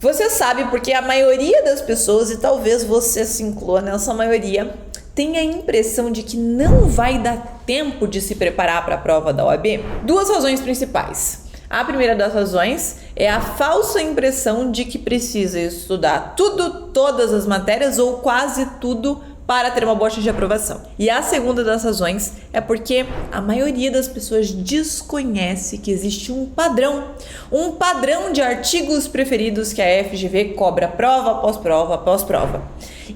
Você sabe porque a maioria das pessoas, e talvez você se inclua nessa maioria, tem a impressão de que não vai dar tempo de se preparar para a prova da OAB? Duas razões principais. A primeira das razões é a falsa impressão de que precisa estudar tudo, todas as matérias ou quase tudo para ter uma boa chance de aprovação. E a segunda das razões é porque a maioria das pessoas desconhece que existe um padrão de artigos preferidos que a FGV cobra prova após prova após prova.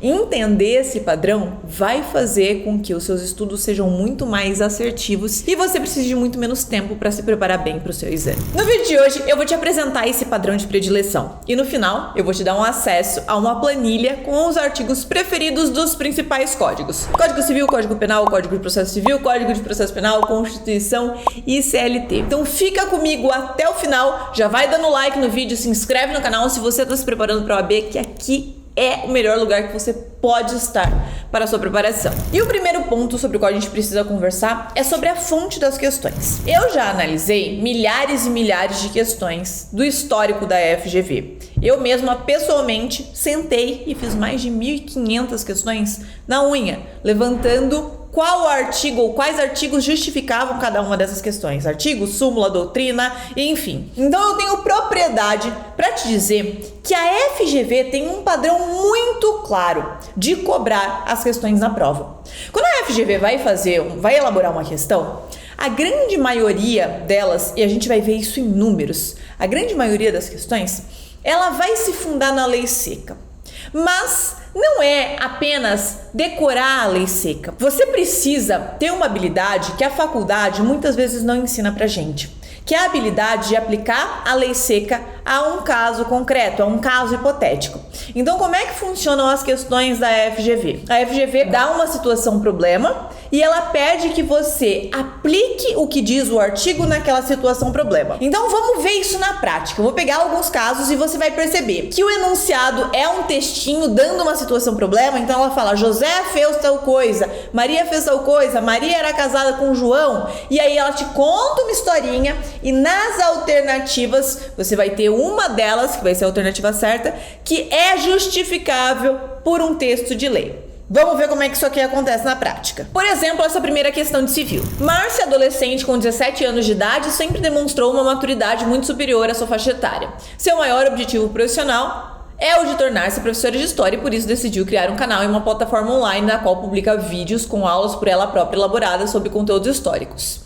Entender esse padrão vai fazer com que os seus estudos sejam muito mais assertivos e você precise de muito menos tempo para se preparar bem para o seu exame. No vídeo de hoje eu vou te apresentar esse padrão de predileção e no final eu vou te dar um acesso a uma planilha com os artigos preferidos dos principais códigos: Código Civil, Código Penal, Código de Processo Civil, Código de Processo Penal, Constituição e CLT. Então fica comigo até o final, já vai dando like no vídeo, se inscreve no canal se você está se preparando para a OAB, que aqui é o melhor lugar que você pode estar para a sua preparação. E o primeiro ponto sobre o qual a gente precisa conversar é sobre a fonte das questões. Eu já analisei milhares e milhares de questões do histórico da FGV. Eu mesma, pessoalmente, sentei e fiz mais de 1.500 questões na unha, levantando qual artigo ou quais artigos justificavam cada uma dessas questões. Artigo, súmula, doutrina, enfim. Então eu tenho propriedade para te dizer que a FGV tem um padrão muito claro de cobrar as questões na prova. Quando a FGV vai elaborar uma questão, a grande maioria delas, e a gente vai ver isso em números, a grande maioria das questões, ela vai se fundar na lei seca. Mas não é apenas decorar a lei seca. Você precisa ter uma habilidade que a faculdade muitas vezes não ensina pra gente, que é a habilidade de aplicar a lei seca a um caso concreto, a um caso hipotético. Então, como é que funcionam as questões da FGV? A FGV dá uma situação problema e ela pede que você aplique o que diz o artigo naquela situação problema. Então, vamos ver isso na prática. Eu vou pegar alguns casos e você vai perceber que o enunciado é um textinho dando uma situação problema. Então, ela fala: José fez tal coisa, Maria fez tal coisa, Maria era casada com João. E aí ela te conta uma historinha e nas alternativas você vai ter uma delas, que vai ser a alternativa certa, que é justificável por um texto de lei. Vamos ver como é que isso aqui acontece na prática. Por exemplo, essa primeira questão de civil. Márcia, adolescente com 17 anos de idade, sempre demonstrou uma maturidade muito superior à sua faixa etária. Seu maior objetivo profissional é o de tornar-se professora de história e por isso decidiu criar um canal e uma plataforma online na qual publica vídeos com aulas por ela própria elaboradas sobre conteúdos históricos.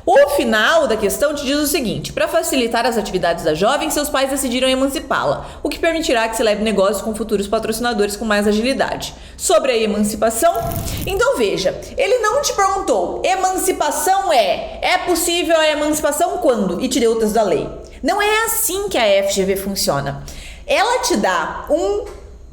O final da questão te diz o seguinte: para facilitar as atividades da jovem, seus pais decidiram emancipá-la, o que permitirá que se leve negócios com futuros patrocinadores com mais agilidade. Sobre a emancipação, então veja, ele não te perguntou, emancipação é possível a emancipação quando? E te deu o texto da lei. Não é assim que a FGV funciona. Ela te dá um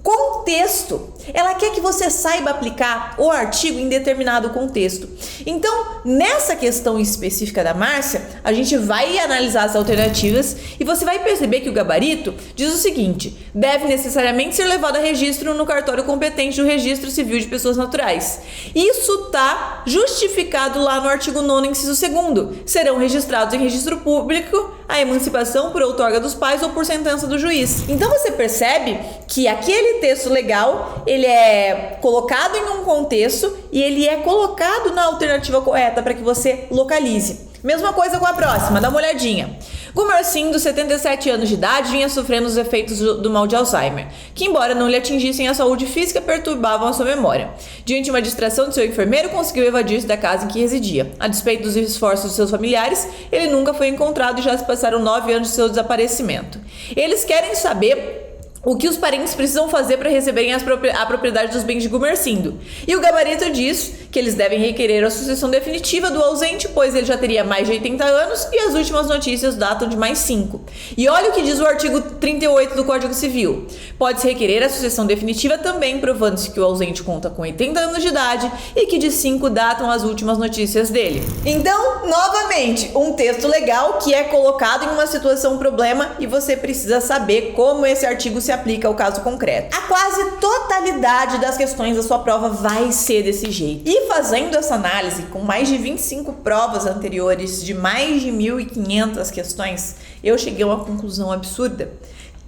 contexto. Ela quer que você saiba aplicar o artigo em determinado contexto. Então, nessa questão específica da Márcia, a gente vai analisar as alternativas e você vai perceber que o gabarito diz o seguinte: deve necessariamente ser levado a registro no cartório competente do Registro Civil de Pessoas Naturais. Isso está justificado lá no artigo 9º, inciso 2º. Serão registrados em registro público a emancipação por outorga dos pais ou por sentença do juiz. Então você percebe que aquele texto legal, ele é colocado em um contexto e ele é colocado na alternativa correta para que você localize. Mesma coisa com a próxima, dá uma olhadinha. Gumercindo, 77 anos de idade, vinha sofrendo os efeitos do mal de Alzheimer, que embora não lhe atingissem a saúde física, perturbavam a sua memória. Diante de uma distração de seu enfermeiro, conseguiu evadir-se da casa em que residia. A despeito dos esforços de seus familiares, ele nunca foi encontrado e já se passaram 9 anos de seu desaparecimento. Eles querem saber o que os parentes precisam fazer para receberem a propriedade dos bens de Gumercindo. E o gabarito diz que eles devem requerer a sucessão definitiva do ausente, pois ele já teria mais de 80 anos e as últimas notícias datam de mais 5. E olha o que diz o artigo 38 do Código Civil. Pode-se requerer a sucessão definitiva também, provando-se que o ausente conta com 80 anos de idade e que de 5 datam as últimas notícias dele. Então, novamente, um texto legal que é colocado em uma situação problema e você precisa saber como esse artigo se aplica ao caso concreto. A quase totalidade das questões da sua prova vai ser desse jeito. E fazendo essa análise com mais de 25 provas anteriores de mais de 1.500 questões, eu cheguei a uma conclusão absurda,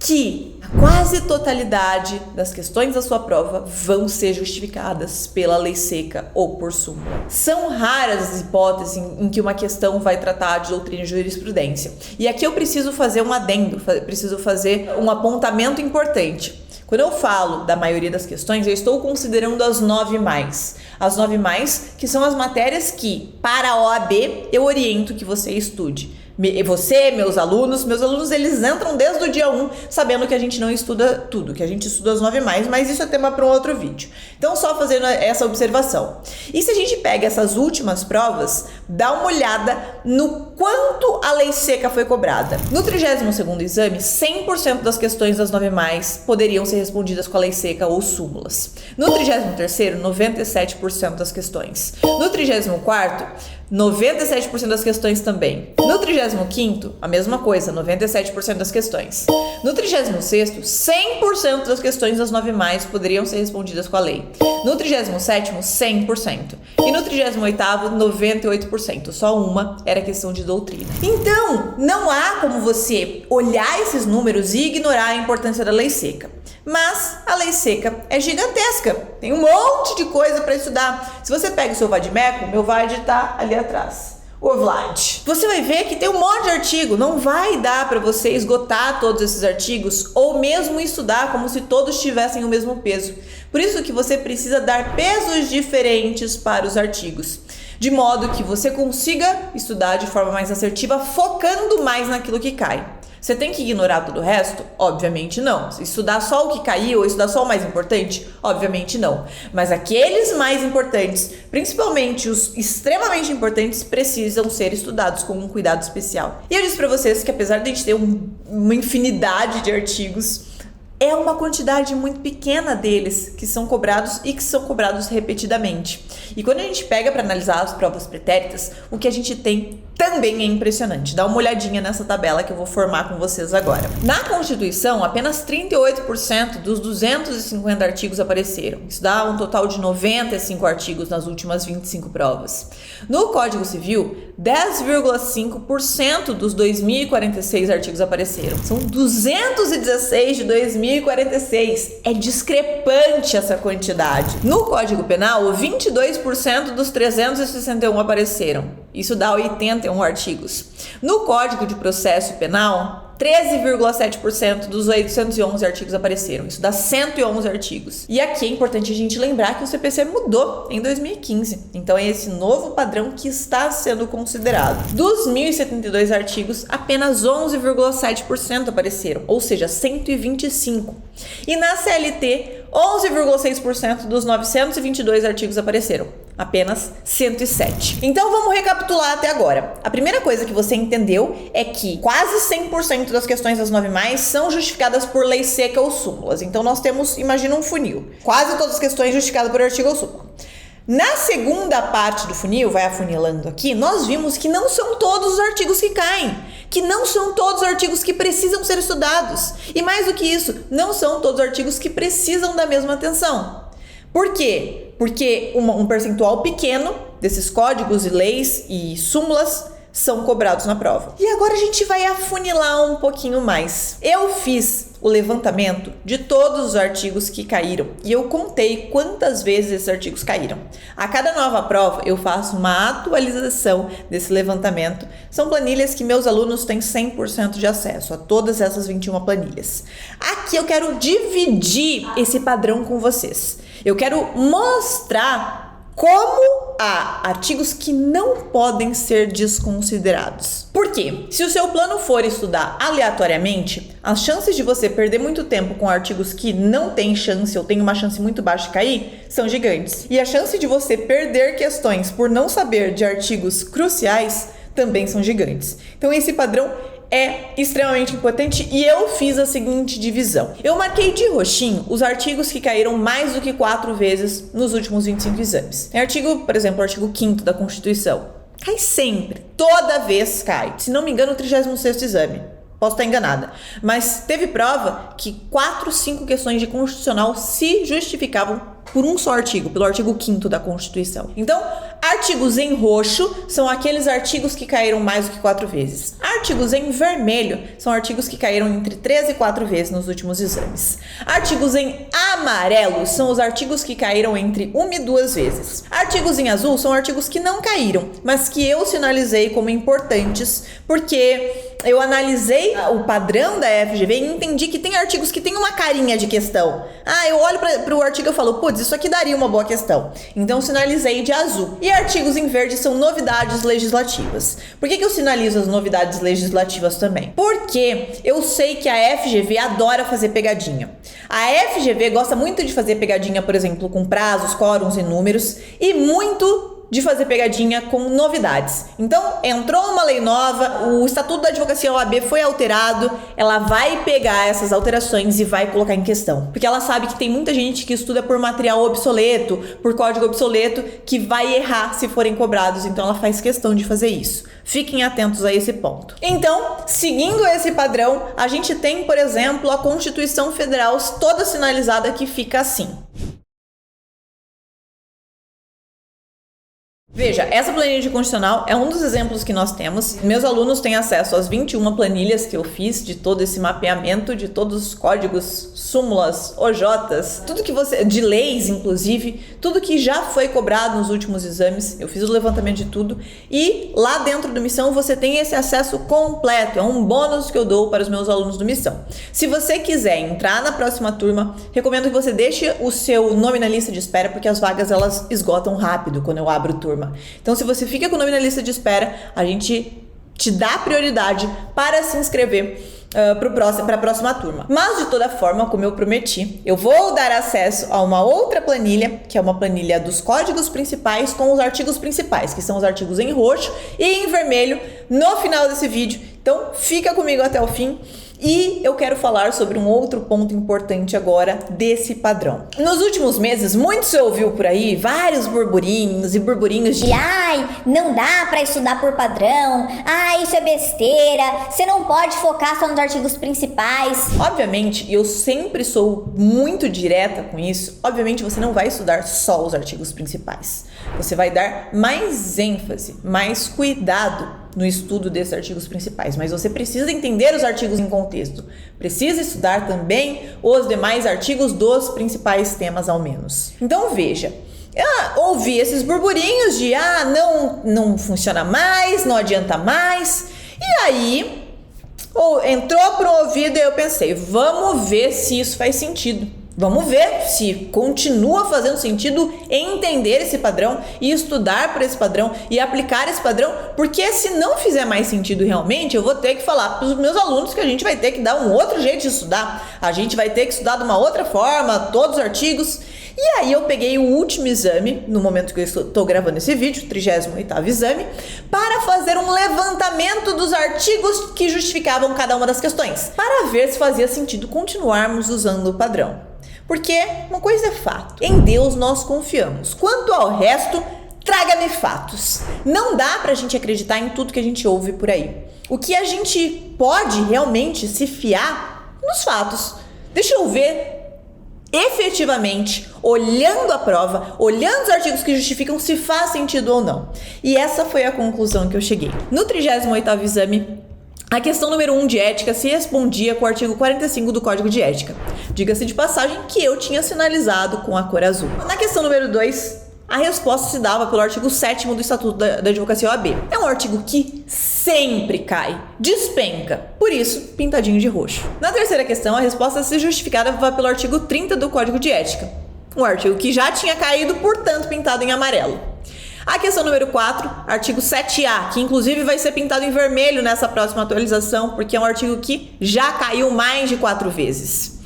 que a quase totalidade das questões da sua prova vão ser justificadas pela lei seca ou por súmula. São raras as hipóteses em que uma questão vai tratar de doutrina e jurisprudência. E aqui eu preciso fazer um adendo, preciso fazer um apontamento importante. Quando eu falo da maioria das questões, eu estou considerando as 9+. As 9+, que são as matérias que, para a OAB, eu oriento que você estude. Você, meus alunos eles entram desde o dia 1 sabendo que a gente não estuda tudo, que a gente estuda as 9+, mas isso é tema para um outro vídeo. Então, só fazendo essa observação. E se a gente pega essas últimas provas, dá uma olhada no quanto a lei seca foi cobrada. No 32º exame, 100% das questões das 9+, poderiam ser respondidas com a lei seca ou súmulas. No 33º, 97% das questões. No 34º, 97% das questões também. No 35º, a mesma coisa, 97% das questões. No 36º, 100% das questões das 9+, poderiam ser respondidas com a lei. No 37º, 100%. E no 38º, 98%. Só uma era questão de doutrina. Então, não há como você olhar esses números e ignorar a importância da lei seca. Mas a lei seca é gigantesca, tem um monte de coisa para estudar. Se você pega o seu vadimeco, meu VAD tá ali atrás, o Vlad. Você vai ver que tem um monte de artigo, não vai dar para você esgotar todos esses artigos ou mesmo estudar como se todos tivessem o mesmo peso. Por isso que você precisa dar pesos diferentes para os artigos, de modo que você consiga estudar de forma mais assertiva, focando mais naquilo que cai. Você tem que ignorar todo o resto? Obviamente não. Estudar só o que caiu ou estudar só o mais importante? Obviamente não. Mas aqueles mais importantes, principalmente os extremamente importantes, precisam ser estudados com um cuidado especial. E eu disse pra vocês que apesar de a gente ter uma infinidade de artigos, é uma quantidade muito pequena deles que são cobrados e que são cobrados repetidamente. E quando a gente pega para analisar as provas pretéritas, o que a gente tem também é impressionante. Dá uma olhadinha nessa tabela que eu vou formar com vocês agora. Na Constituição, apenas 38% dos 250 artigos apareceram. Isso dá um total de 95 artigos nas últimas 25 provas. No Código Civil, 10,5% dos 2.046 artigos apareceram. São 216 de 2.046. É discrepante essa quantidade. No Código Penal, 22% dos 361 apareceram. Isso dá 81 artigos. No Código de Processo Penal, 13,7% dos 811 artigos apareceram. Isso dá 111 artigos. E aqui é importante a gente lembrar que o CPC mudou em 2015. Então é esse novo padrão que está sendo considerado. Dos 1.072 artigos, apenas 11,7% apareceram, ou seja, 125. E na CLT, 11,6% dos 922 artigos apareceram. Apenas 107. Então vamos recapitular até agora. A primeira coisa que você entendeu é que quase 100% das questões das 9+, são justificadas por lei seca ou súmulas. Então nós temos, imagina um funil. Quase todas as questões justificadas por artigo ou súmula. Na segunda parte do funil, vai afunilando aqui, nós vimos que não são todos os artigos que caem, que não são todos os artigos que precisam ser estudados. E mais do que isso, não são todos os artigos que precisam da mesma atenção. Por quê? Porque um percentual pequeno desses códigos e leis e súmulas são cobrados na prova. E agora a gente vai afunilar um pouquinho mais. Eu fiz o levantamento de todos os artigos que caíram e eu contei quantas vezes esses artigos caíram. A cada nova prova eu faço uma atualização desse levantamento. São planilhas que meus alunos têm 100% de acesso a todas essas 21 planilhas. Aqui eu quero dividir esse padrão com vocês. Eu quero mostrar como há artigos que não podem ser desconsiderados. Por quê? Se o seu plano for estudar aleatoriamente, as chances de você perder muito tempo com artigos que não têm chance ou têm uma chance muito baixa de cair são gigantes. E a chance de você perder questões por não saber de artigos cruciais também são gigantes. Então esse padrão é extremamente importante e eu fiz a seguinte divisão. Eu marquei de roxinho os artigos que caíram mais do que 4 vezes nos últimos 25 exames. Tem artigo, por exemplo, o artigo 5º da Constituição. Cai sempre, toda vez cai. Se não me engano, o 36º exame. Posso estar enganada. Mas teve prova que 4, 5 questões de constitucional se justificavam por um só artigo, pelo artigo 5º da Constituição. Então, Artigos em roxo são aqueles artigos que caíram mais do que 4 vezes. Artigos em vermelho são artigos que caíram entre 3 e 4 vezes nos últimos exames. Artigos em amarelo são os artigos que caíram entre 1 e 2 vezes. Artigos em azul são artigos que não caíram, mas que eu sinalizei como importantes porque eu analisei o padrão da FGV e entendi que tem artigos que tem uma carinha de questão. Eu olho para o artigo e falo, putz, isso aqui daria uma boa questão. Então sinalizei de azul. E artigos em verde são novidades legislativas. Por que eu sinalizo as novidades legislativas também? Porque eu sei que a FGV adora fazer pegadinha. A FGV gosta muito de fazer pegadinha, por exemplo, com prazos, quórums e números, e muito de fazer pegadinha com novidades. Então, entrou uma lei nova, o Estatuto da Advocacia OAB foi alterado, ela vai pegar essas alterações e vai colocar em questão. Porque ela sabe que tem muita gente que estuda por material obsoleto, por código obsoleto, que vai errar se forem cobrados, então ela faz questão de fazer isso. Fiquem atentos a esse ponto. Então, seguindo esse padrão, a gente tem, por exemplo, a Constituição Federal toda sinalizada que fica assim. Veja, essa planilha de constitucional é um dos exemplos que nós temos. Meus alunos têm acesso às 21 planilhas que eu fiz de todo esse mapeamento, de todos os códigos, súmulas, OJs, tudo que você, de leis inclusive, tudo que já foi cobrado nos últimos exames. Eu fiz o levantamento de tudo e lá dentro do Missão você tem esse acesso completo. É um bônus que eu dou para os meus alunos do Missão. Se você quiser entrar na próxima turma, recomendo que você deixe o seu nome na lista de espera, porque as vagas elas esgotam rápido quando eu abro turma. Então, se você fica com o nome na lista de espera, a gente te dá prioridade para se inscrever para a próxima turma. Mas, de toda forma, como eu prometi, eu vou dar acesso a uma outra planilha, que é uma planilha dos códigos principais com os artigos principais, que são os artigos em roxo e em vermelho, no final desse vídeo. Então, fica comigo até o fim. E eu quero falar sobre um outro ponto importante agora desse padrão. Nos últimos meses, muito se ouviu por aí vários burburinhos de não dá pra estudar por padrão, isso é besteira, você não pode focar só nos artigos principais. Obviamente, eu sempre sou muito direta com isso, obviamente você não vai estudar só os artigos principais. Você vai dar mais ênfase, mais cuidado no estudo desses artigos principais, mas você precisa entender os artigos em contexto, precisa estudar também os demais artigos dos principais temas ao menos. Então veja, ouvi esses burburinhos de não funciona mais, não adianta mais, e aí entrou para o ouvido e eu pensei, vamos ver se isso faz sentido. Vamos ver se continua fazendo sentido entender esse padrão e estudar por esse padrão e aplicar esse padrão, porque se não fizer mais sentido realmente, eu vou ter que falar para os meus alunos que a gente vai ter que dar um outro jeito de estudar, a gente vai ter que estudar de uma outra forma, todos os artigos. E aí eu peguei o último exame, no momento que eu estou gravando esse vídeo, 38º exame, para fazer um levantamento dos artigos que justificavam cada uma das questões, para ver se fazia sentido continuarmos usando o padrão. Porque uma coisa é fato, em Deus nós confiamos. Quanto ao resto, traga-me fatos. Não dá pra gente acreditar em tudo que a gente ouve por aí. O que a gente pode realmente se fiar nos fatos. Deixa eu ver efetivamente, olhando a prova, olhando os artigos que justificam se faz sentido ou não. E essa foi a conclusão que eu cheguei. No 38º exame, a questão número 1 de ética se respondia com o artigo 45 do Código de Ética. Diga-se de passagem que eu tinha sinalizado com a cor azul. Na questão número 2, a resposta se dava pelo artigo 7º do Estatuto da Advocacia OAB. É um artigo que sempre cai, despenca, por isso, pintadinho de roxo. Na terceira questão, a resposta se justificava pelo artigo 30 do Código de Ética. Um artigo que já tinha caído, portanto, pintado em amarelo. A questão número 4, artigo 7A, que inclusive vai ser pintado em vermelho nessa próxima atualização, porque é um artigo que já caiu mais de 4 vezes.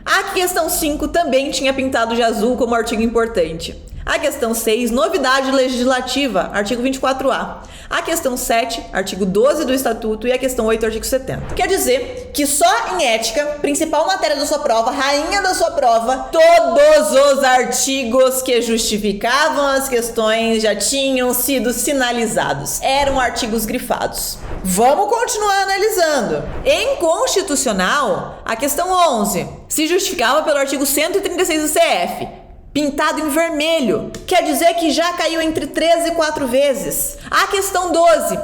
A questão 5 também tinha pintado de azul como artigo importante. A questão 6, novidade legislativa, artigo 24A. A questão 7, artigo 12 do Estatuto, e a questão 8, artigo 70. Quer dizer que só em ética, principal matéria da sua prova, rainha da sua prova, todos os artigos que justificavam as questões já tinham sido sinalizados. Eram artigos grifados. Vamos continuar analisando. Em constitucional, a questão 11 se justificava pelo artigo 136 do CF. pintado em vermelho. Quer dizer que já caiu entre 3 e 4 vezes. A questão 12.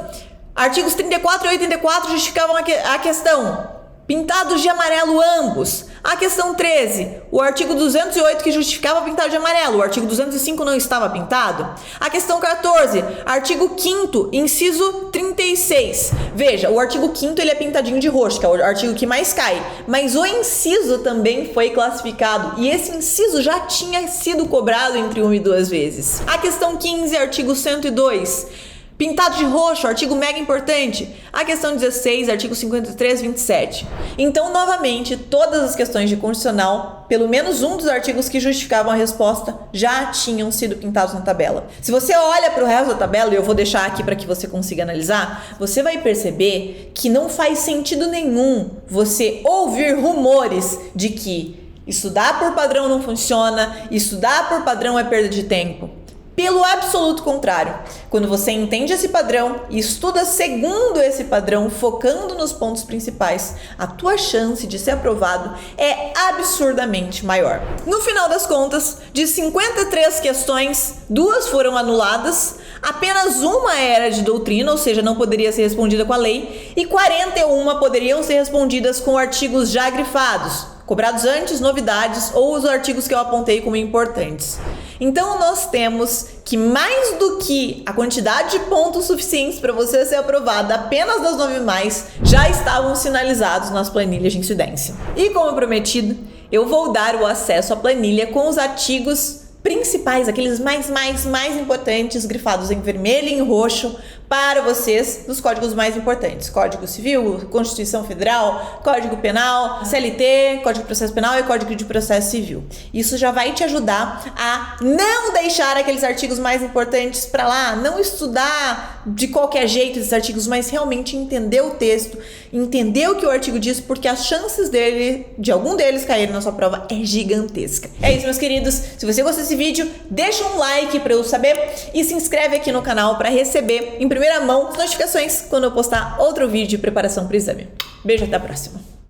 Artigos 34 e 84 justificavam a questão. Pintados de amarelo ambos. A questão 13. O artigo 208 que justificava pintado de amarelo. O artigo 205 não estava pintado. A questão 14. Artigo 5º, inciso 36. Veja, o artigo 5º ele é pintadinho de roxo, que é o artigo que mais cai. Mas o inciso também foi classificado. E esse inciso já tinha sido cobrado entre 1 e 2 vezes. A questão 15, artigo 102. Pintado de roxo, artigo mega importante. A questão 16, artigo 53, 27. Então, novamente, todas as questões de constitucional, pelo menos um dos artigos que justificavam a resposta, já tinham sido pintados na tabela. Se você olha para o resto da tabela, e eu vou deixar aqui para que você consiga analisar, você vai perceber que não faz sentido nenhum você ouvir rumores de que estudar por padrão não funciona, estudar por padrão é perda de tempo. Pelo absoluto contrário, quando você entende esse padrão e estuda segundo esse padrão, focando nos pontos principais, a tua chance de ser aprovado é absurdamente maior. No final das contas, de 53 questões, 2 foram anuladas, apenas uma era de doutrina, ou seja, não poderia ser respondida com a lei, e 41 poderiam ser respondidas com artigos já grifados, cobrados antes, novidades ou os artigos que eu apontei como importantes. Então nós temos que mais do que a quantidade de pontos suficientes para você ser aprovado, apenas das 9+, já estavam sinalizados nas planilhas de incidência. E como prometido, eu vou dar o acesso à planilha com os artigos principais, aqueles mais importantes, grifados em vermelho e em roxo, para vocês, dos códigos mais importantes. Código Civil, Constituição Federal, Código Penal, CLT, Código de Processo Penal e Código de Processo Civil. Isso já vai te ajudar a não deixar aqueles artigos mais importantes para lá, não estudar de qualquer jeito esses artigos, mas realmente entender o texto, entender o que o artigo diz, porque as chances de algum deles caírem na sua prova é gigantesca. É isso, meus queridos. Se você gostou desse vídeo, deixa um like para eu saber e se inscreve aqui no canal para receber em primeira mão as notificações quando eu postar outro vídeo de preparação para o exame. Beijo, até a próxima!